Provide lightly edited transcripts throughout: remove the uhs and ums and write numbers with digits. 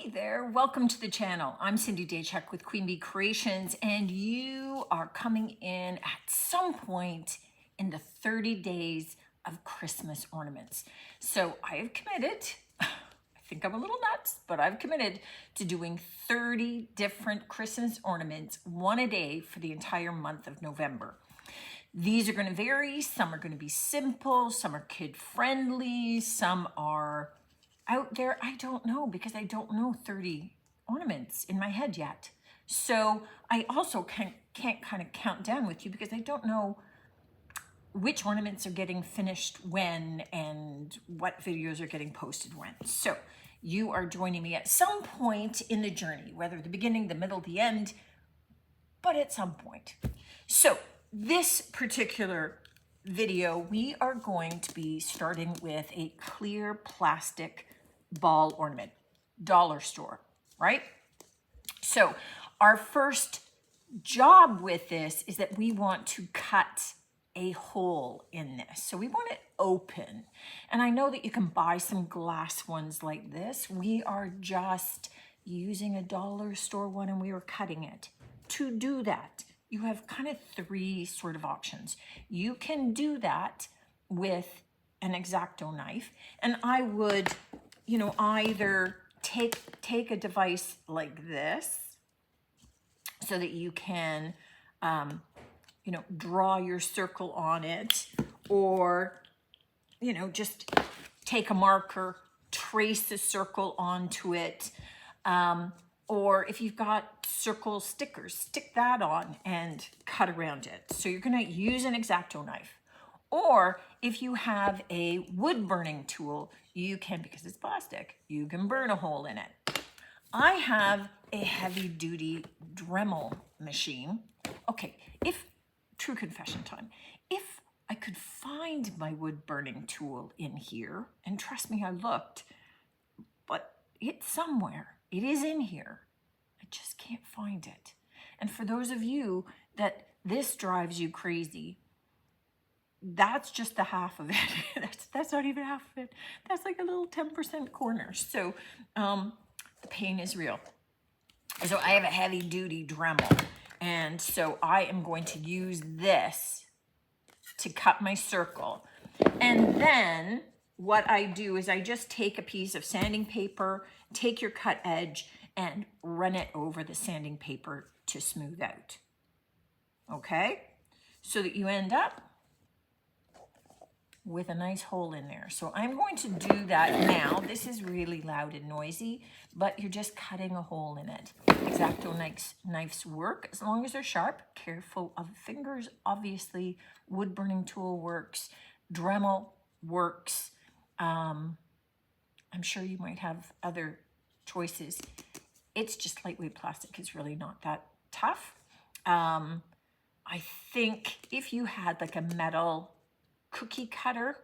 Hey there, welcome to the channel. I'm Cindy Daychuk with Queen Bee Creations, and you are coming in at some point in the 30 days of Christmas ornaments. So I have committed, I think I'm a little nuts, but I've committed to doing 30 different Christmas ornaments, one a day for the entire month of November. These are going to vary. Some are going to be simple, some are kid friendly, some are out there. I don't know, because I don't know 30 ornaments in my head yet. So I also can't kind of count down with you, because I don't know which ornaments are getting finished when and what videos are getting posted when. So you are joining me at some point in the journey, whether the beginning, the middle, the end, but at some point. So this particular video, we are going to be starting with a clear plastic ball ornament, dollar store, right? So our first job with this is that we want to cut a hole in this. So we want it open. And I know that you can buy some glass ones like this. We are just using a dollar store one, and we are cutting it. To do that, you have kind of three sort of options. You can do that with an X-Acto knife, and I would, either take a device like this so that you can, draw your circle on it, or, just take a marker, trace a circle onto it. Or if you've got circle stickers, stick that on and cut around it. So you're gonna use an X-Acto knife. Or if you have a wood burning tool, you can, because it's plastic, you can burn a hole in it. I have a heavy duty Dremel machine. Okay, true confession time, if I could find my wood burning tool in here, and trust me, I looked, but it's somewhere. It is in here. I just can't find it. And for those of you that this drives you crazy, that's just the half of it. that's not even half of it. That's like a little 10% corner. So the pain is real. So I have a heavy duty Dremel. And so I am going to use this to cut my circle. And then what I do is I just take a piece of sanding paper, take your cut edge, and run it over the sanding paper to smooth out. Okay? So that you end up with a nice hole in there. So I'm going to do that now. This is really loud and noisy, but you're just cutting a hole in it. X-Acto knives work as long as they're sharp. Careful of fingers, obviously. Wood burning tool works. Dremel works. I'm sure you might have other choices. It's just lightweight plastic. It's really not that tough. I think if you had like a metal cookie cutter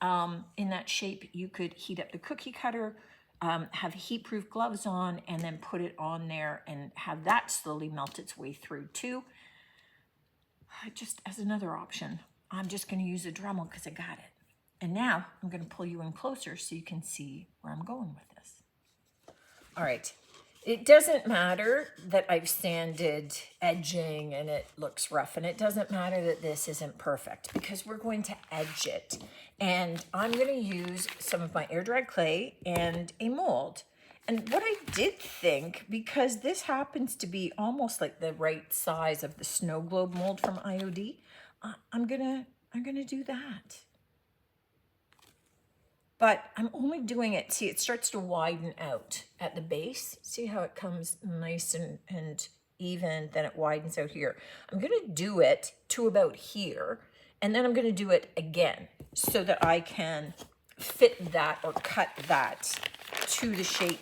in that shape, you could heat up the cookie cutter, have heat-proof gloves on, and then put it on there and have that slowly melt its way through too. Just as another option, I'm just going to use a Dremel because I got it. And now I'm going to pull you in closer so you can see where I'm going with this. All right. It doesn't matter that I've sanded edging and it looks rough, and it doesn't matter that this isn't perfect, because we're going to edge it. And I'm going to use some of my air-dried clay and a mold. And what I did think, because this happens to be almost like the right size of the snow globe mold from IOD, I'm gonna do that. But I'm only doing it, see, it starts to widen out at the base. See how it comes nice and even, then it widens out here. I'm gonna do it to about here, and then I'm gonna do it again so that I can fit that or cut that to the shape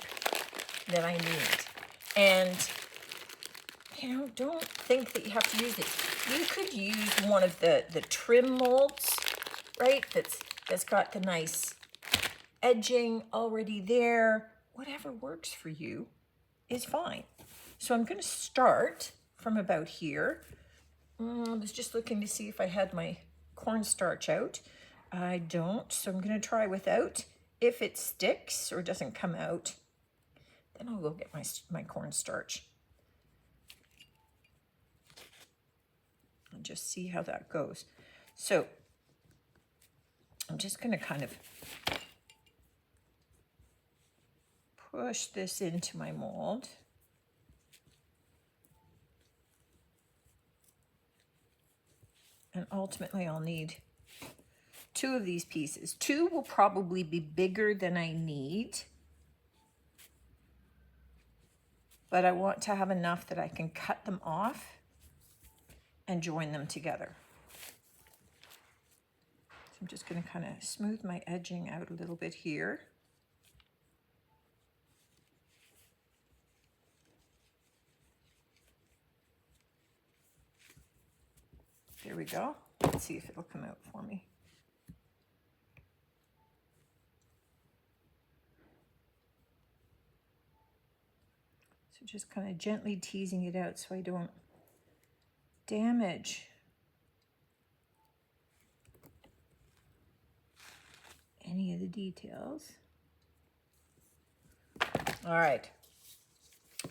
that I need. And, don't think that you have to use it. You could use one of the trim molds, right? That's got the nice edging already there. Whatever works for you is fine. So I'm going to start from about here. I was just looking to see if I had my cornstarch out. I don't, so I'm going to try without. If it sticks or doesn't come out, then And I'll go get my cornstarch. And just see how that goes. So I'm just going to kind of push this into my mold. And ultimately I'll need 2 of these pieces. 2 will probably be bigger than I need, but I want to have enough that I can cut them off and join them together. So I'm just going to kind of smooth my edging out a little bit here. There we go. Let's see if it'll come out for me. So just kind of gently teasing it out so I don't damage any of the details. All right.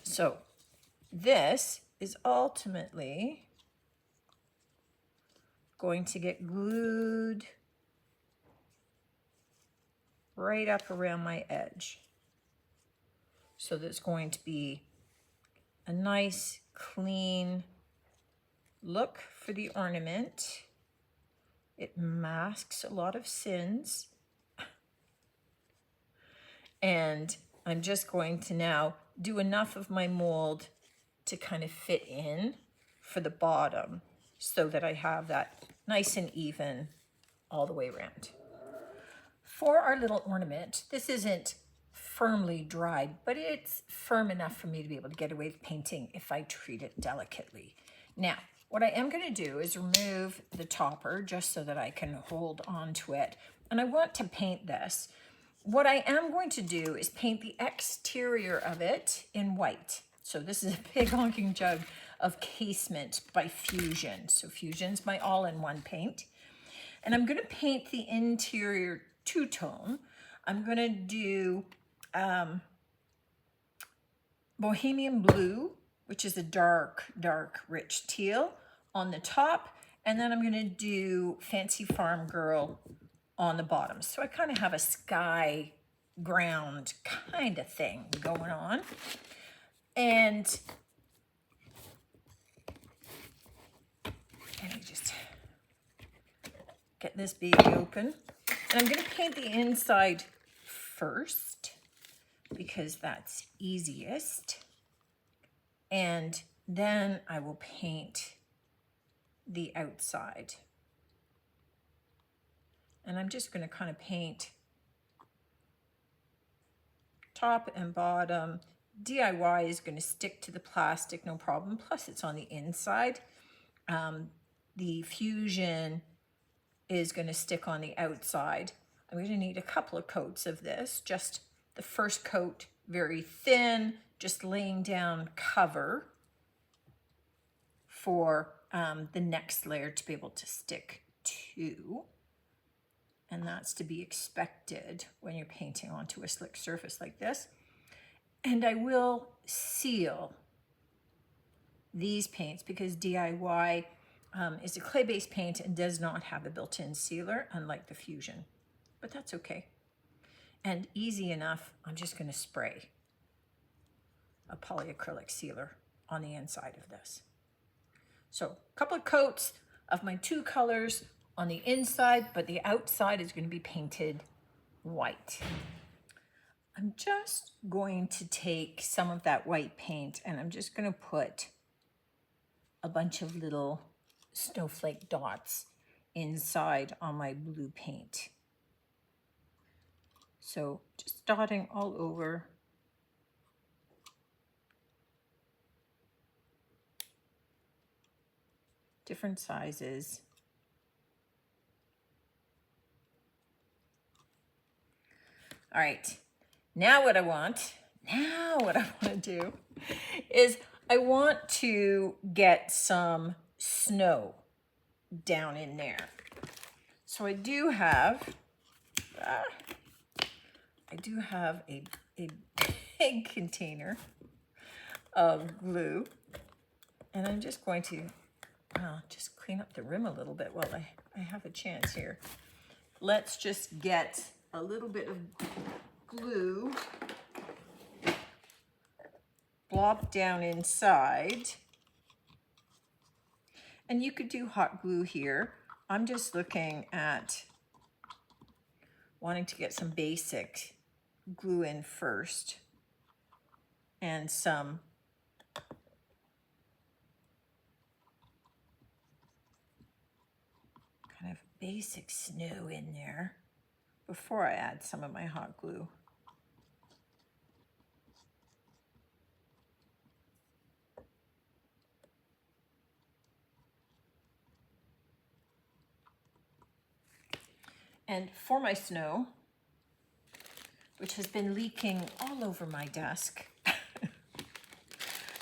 So this is ultimately going to get glued right up around my edge. So there's going to be a nice clean look for the ornament. It masks a lot of sins. And I'm just going to now do enough of my mold to kind of fit in for the bottom so that I have that nice and even all the way around. For our little ornament, this isn't firmly dried, but it's firm enough for me to be able to get away with painting if I treat it delicately. Now, what I am going to do is remove the topper just so that I can hold on to it. And I want to paint this. What I am going to do is paint the exterior of it in white. So this is a big honking jug of Casement by Fusion. So Fusion's my all-in-one paint. And I'm going to paint the interior two-tone. I'm going to do Bohemian Blue, which is a dark, dark, rich teal on the top. And then I'm going to do Fancy Farm Girl on the bottom. So I kind of have a sky ground kind of thing going on. And let me just get this baby open. And I'm going to paint the inside first because that's easiest. And then I will paint the outside. And I'm just going to kind of paint top and bottom. DIY is going to stick to the plastic, no problem. Plus it's on the inside. The Fusion is going to stick on the outside. I'm going to need a couple of coats of this. Just the first coat, very thin, just laying down cover for the next layer to be able to stick to. And that's to be expected when you're painting onto a slick surface like this. And I will seal these paints because DIY is a clay-based paint and does not have a built-in sealer, unlike the Fusion. But that's okay. And easy enough, I'm just going to spray a polyacrylic sealer on the inside of this. So a couple of coats of my 2 colors on the inside, but the outside is going to be painted white. I'm just going to take some of that white paint and I'm just going to put a bunch of little snowflake dots inside on my blue paint. So just dotting all over. Different sizes. All right, now what I want to do is I want to get some snow down in there. So I do have a big container of glue. And I'm just going to just clean up the rim a little bit while I have a chance here. Let's just get a little bit of glue blob down inside. And you could do hot glue here. I'm just looking at wanting to get some basic glue in first and some kind of basic snow in there before I add some of my hot glue. And for my snow, which has been leaking all over my desk,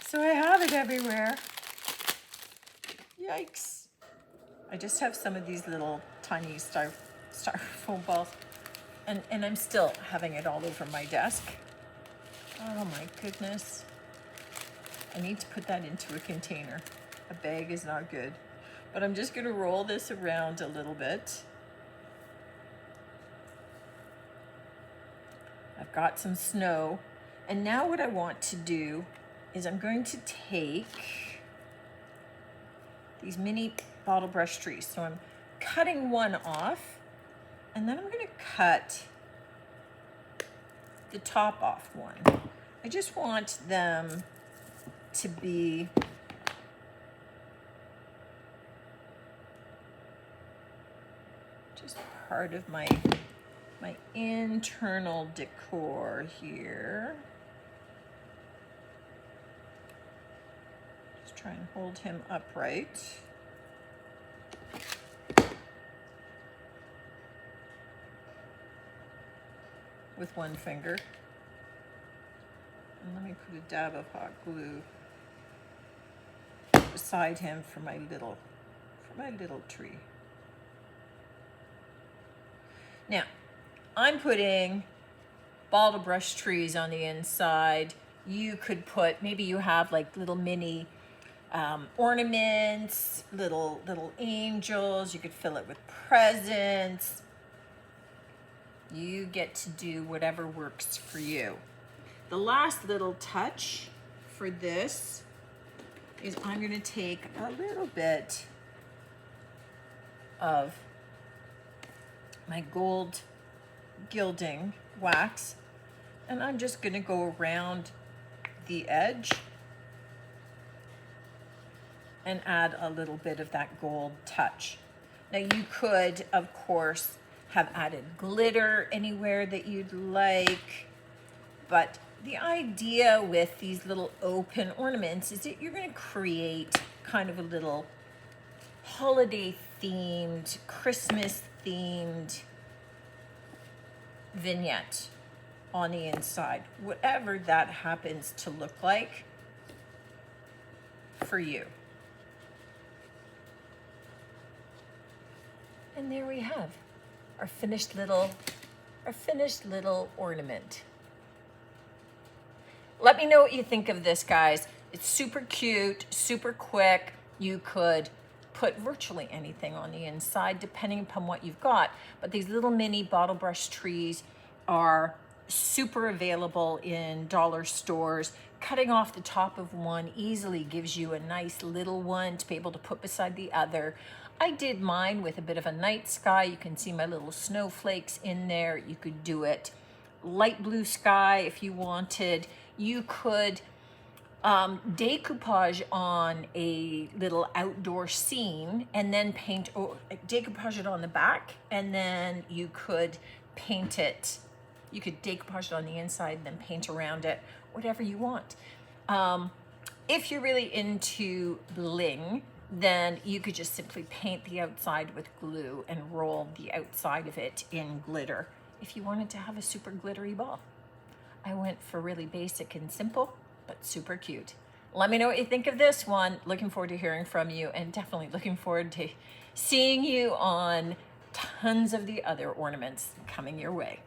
so I have it everywhere. Yikes. I just have some of these little tiny styrofoam balls, and I'm still having it all over my desk. Oh my goodness. I need to put that into a container. A bag is not good. But I'm just gonna roll this around a little bit. I've got some snow. And now what I want to do is I'm going to take these mini bottle brush trees. So I'm cutting one off, and then I'm gonna cut the top off one. I just want them to be just part of my internal decor here. Just try and hold him upright. With one finger. And let me put a dab of hot glue beside him for my little tree. Now, I'm putting bottle brush trees on the inside. You could put, maybe you have like little mini ornaments, little angels. You could fill it with presents. You get to do whatever works for you. The last little touch for this is I'm going to take a little bit of my gold gilding wax, and I'm just going to go around the edge and add a little bit of that gold touch. Now you could, of course, have added glitter anywhere that you'd like, but the idea with these little open ornaments is that you're going to create kind of a little holiday themed, Christmas themed vignette on the inside, whatever that happens to look like for you. And there we have our finished little ornament. Let me know what you think of this, guys. It's super cute, super quick. You could put virtually anything on the inside depending upon what you've got. But these little mini bottle brush trees are super available in dollar stores. Cutting off the top of one easily gives you a nice little one to be able to put beside the other. I did mine with a bit of a night sky. You can see my little snowflakes in there. You could do it light blue sky if you wanted. You could decoupage on a little outdoor scene and then paint, or decoupage it on the back, and then you could paint it. You could decoupage it on the inside and then paint around it, whatever you want. If you're really into bling, then you could just simply paint the outside with glue and roll the outside of it in glitter if you wanted to have a super glittery ball. I went for really basic and simple, but super cute. Let me know what you think of this one. Looking forward to hearing from you, and definitely looking forward to seeing you on tons of the other ornaments coming your way.